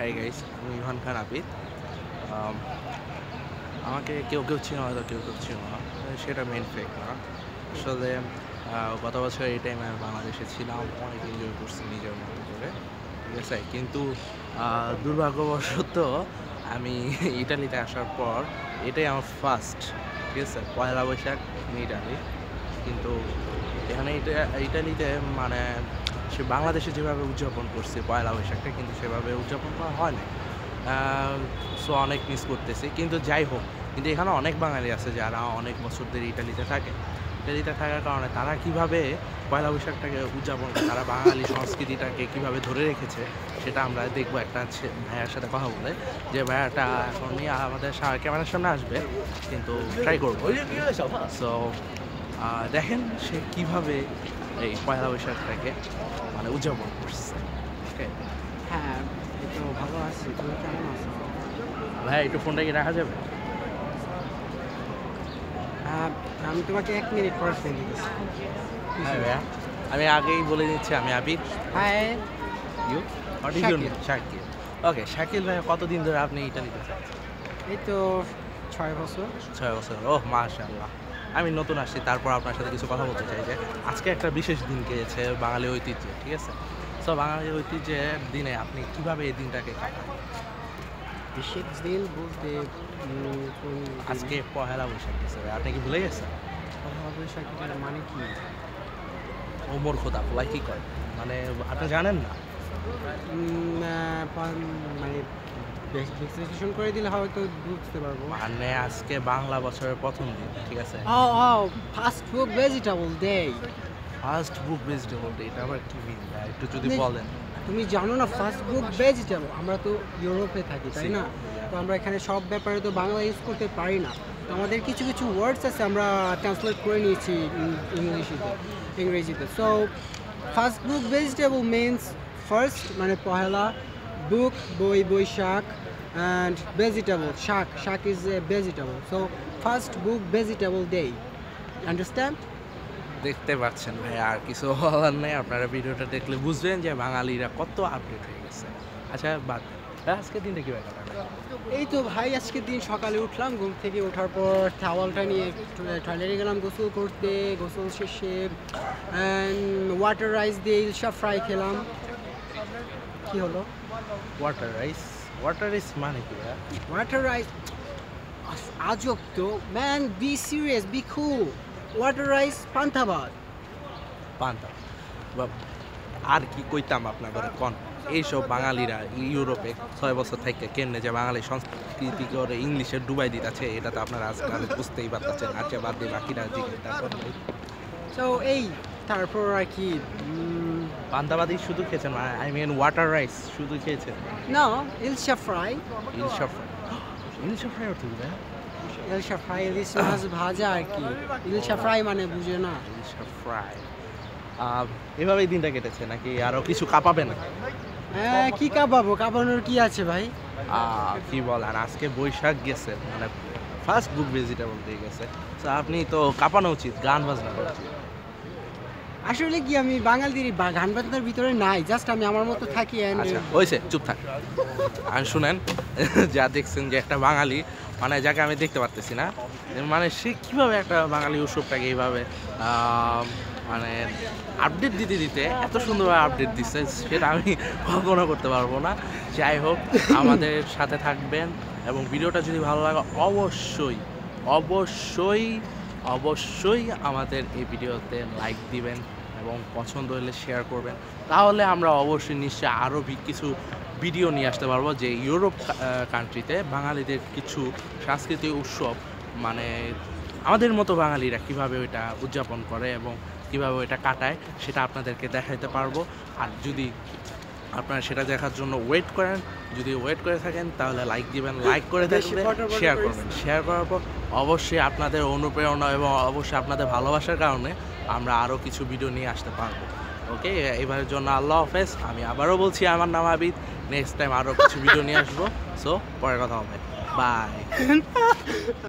Hi guys, আমি ইরফান খান আবিদ। আম, আমাকে কেউ কেউ চিনো, হয়তো কেউ কেউ চিনো না, সেটা মেন ফেক না। আসলে গত বছর এই টাইমে আমি বাংলাদেশে ছিলাম, অনেক এনজয় করছি নিজের মতো করে, ঠিক আছে। কিন্তু দুর্ভাগ্যবশত আমি ইটালিতে আসার পর এটাই আমার ফার্স্ট, ঠিক আছে, পয়লা বৈশাখ ইটালি। কিন্তু এখানে ইটালিতে মানে সে বাংলাদেশে যেভাবে উদযাপন করছে পয়লা বৈশাখটা, কিন্তু সেভাবে উদযাপন করা হয় না। সো অনেক মিস করতেছি, কিন্তু যাই হোক, কিন্তু এখানে অনেক বাঙালি আছে যারা অনেক বছর ধরে ইটালিতে থাকে। ইটালিতে থাকার কারণে তারা কিভাবে পয়লা বৈশাখটাকে উদযাপন করে, তারা বাঙালি সংস্কৃতিটাকে কিভাবে ধরে রেখেছে, সেটা আমরা দেখবো একটা ভাইয়ার সাথে কথা বলে। যে ভাইয়াটা এখন নিয়ে আমাদের ক্যামেরার সামনে আসবে, কিন্তু ট্রাই করবো। সো দেখেন সে কিভাবে এই পয়লা বৈশাখটাকে মানে উদযাপন করছে। ওকে হ্যাঁ, এই তো ভালো আছি। তুমি কেমন আছো? ভাই, একটু ফোনটা কি রাখা যাবে? আমি তোমাকে 1 মিনিট পর ফোন দিতেছি। হ্যাঁ ভাইয়া, আমি আগেই বলে দিচ্ছি আমি Abid. Hi. You what is your name? Shakil. Okay Shakil ভাই, কতদিন ধরে আপনি ইটালিতে থাকেন? এই তো 6 বছর। 6 বছর। ওহ মাশাআল্লাহ। আমি নতুন আসছি, তারপর আপনার সাথে কিছু কথা বলতে চাই যে আজকে একটা বিশেষ দিন গিয়েছে বাঙালি ঐতিহ্যে, ঠিক আছে। সো বাঙালি ঐতিহ্যের দিনে আপনি কিভাবে এই দিনটাকে কাটান? বিশেষ দিন বলতে কোন আজকে পহেলা বৈশাখ গেছে ভাই, আপনি কি ভুলে গেছেন? পয়লা বৈশাখের মানে কি? ওমর খোদা বলাই কি করে, মানে আপনি জানেন না? মানে বিশ্লেষণ করে দিলে হয়তো বুঝতে পারবো। মানে আজকে বাংলা বছরের প্রথম দিন, ঠিক আছে। Fast food vegetable day. First book vegetable day, এটা আবার কি মিন ভাই, একটু যদি বলেন। তুমি জানো না ফাস্ট ফুড ভেজিটেবল? আমরা তো ইউরোপে থাকি, তাই না? তো আমরা এখানে সব ব্যাপারে তো বাংলা ইউজ করতে পারি না। তো আমাদের কিছু কিছু ওয়ার্ডস আছে, আমরা ট্রান্সলেট করে নিয়েছি ইংরেজিতে। So first book vegetable means first মানে পহেলা, বুক বই, বৈশাখ, অ্যান্ড ভেজিটেবল শাক is a vegetable. So first book vegetable day, understand? দেখতে পাচ্ছেন ভাই, আর কিছু বলার নেই, আপনারা ভিডিওটা দেখলে বুঝবেন যে বাঙালিরা কত আপডেট হয়ে গেছে। আচ্ছা বাদ, আজকে দিনটা কীভাবে কাটাবেন? এই তো ভাই, আজকের দিন সকালে উঠলাম, ঘুম থেকে ওঠার পর টাওয়ালটা নিয়ে টয়লেটে গেলাম গোসল করতে। গোসল শেষে ওয়াটার রাইস দিয়ে ইলশা ফ্রাই খেলাম। কি হলো? Water rice? ওয়াটার রাইস মানে কি ভাই? ওয়াটার রাইস আজব তো man, be serious, B cool. Water rice পান্তা ভাত। পান্তা আর কি কইতাম আপনাদের কন। এইসব বাঙালিরা ইউরোপে 6 বছর থেকে কেমনে যে বাঙালি সংস্কৃতি করে ইংলিশে ডুবাই দিতেছে, এটা তো আপনারা আজকাল বুঝতেই পারতেছেন। আচ্ছা বাদ দিয়ে বাকিরা জিজ্ঞেস তারপর তো এই তারপর আর কি পান্তাবাদি শুধু খেয়েছেন, আই মিন ওয়াটার রাইস শুধু খেয়েছেন? না, Ilsha fry. Ilsha fry? Ilsha fry অর্থ কি ভাই? ইলশা ফ্রাই ইলিশ মাছ ভাজা আর কি। ইলশা ফ্রাই মানে বুঝে না? ইলশা ফ্রাই। এভাবেই দিনটা কেটেছে নাকি আরো কিছু কাঁপাবে না? হ্যাঁ, কি কাঁপাবো? কাঁপানোর কি আছে ভাই? কি বলেন, আজকে বৈশাখ গেছে, মানে ফার্স্ট বুক ভেজিটেবল দিয়ে গেছে। তো আপনি তো কাঁপানো উচিত, গান বাজনা করা উচিত। আসলে কি, আমি বাঙালির গান বাজনার ভিতরে নাই, জাস্ট আমি আমার মতো থাকি। আচ্ছা হয়েছে, চুপ থাক। আর শুনেন, যা দেখছেন যে একটা বাঙালি, মানে যাকে আমি দেখতে পারতেছি না, মানে সে কীভাবে একটা বাঙালি উৎসবটাকে এইভাবে মানে আপডেট দিতে দিতে এত সুন্দরভাবে আপডেট দিচ্ছে, সেটা আমি কল্পনা করতে পারবো না। যাই হোক, আমাদের সাথে থাকবেন, এবং ভিডিওটা যদি ভালো লাগে অবশ্যই অবশ্যই অবশ্যই আমাদের এই ভিডিওতে লাইক দিবেন, এবং পছন্দ হলে শেয়ার করবেন। তাহলে আমরা অবশ্যই নিশ্চয়ই আরও কিছু ভিডিও নিয়ে আসতে পারবো যে ইউরোপ কান্ট্রিতে বাঙালিদের কিছু সাংস্কৃতিক উৎসব, মানে আমাদের মতো বাঙালিরা কীভাবে ওইটা উদযাপন করে এবং কীভাবে ওইটা কাটায়, সেটা আপনাদেরকে দেখাইতে পারবো। আর যদি আপনারা সেটা দেখার জন্য ওয়েট করেন, যদি ওয়েট করে থাকেন, তাহলে লাইক দিবেন, লাইক করে থাকলে শেয়ার করবেন। শেয়ার করার পর অবশ্যই আপনাদের অনুপ্রেরণা এবং অবশ্যই আপনাদের ভালোবাসার কারণে আমরা আরও কিছু ভিডিও নিয়ে আসতে পারবো। ওকে, এবারের জন্য আল্লাহ হাফেজ। আমি আবারও বলছি, আমার নাম আবিদ। নেক্সট টাইম আরও কিছু ভিডিও নিয়ে আসবো। সো পরের কথা হবে, বাই।